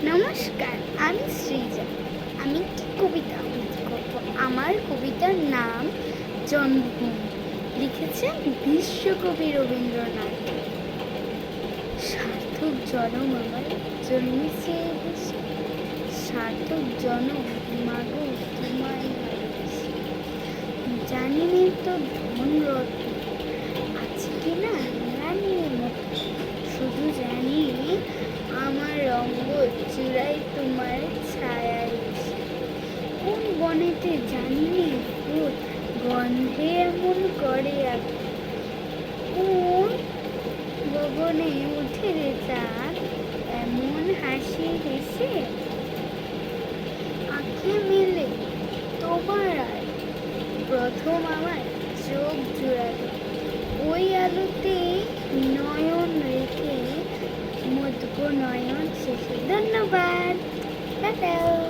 নমস্কার, আমি সৃজা। আমি একটি কবিতা আবৃত্তি করব। আমার কবিতার নাম জন্মভূমি। লিখেছেন বিশ্বকবি রবীন্দ্রনাথ। সার্থক জনম আমার জন্মেছে এই দেশে, সার্থক জনম মাগো তোমায় ভালোবেসে। জানি নে তো ধন রত্ন আছে কিনা রানীর মতো, শুধু জানি আমার রঙ্গ চূড়াই তোমার ছায়ায় এসে। কোন বনেতে জানি নে ফুল গন্ধে এমন করে কোন গগনে উঠে রে চাঁদ এমন হাসি হেসে। আঁখি মেলে তোমার আর প্রথম আমার চোখ জুড়ালো, ওই আলোতে নয়ন রেখে মুদগো নয়ন শেষে। ধন্যবাদ, টাটা।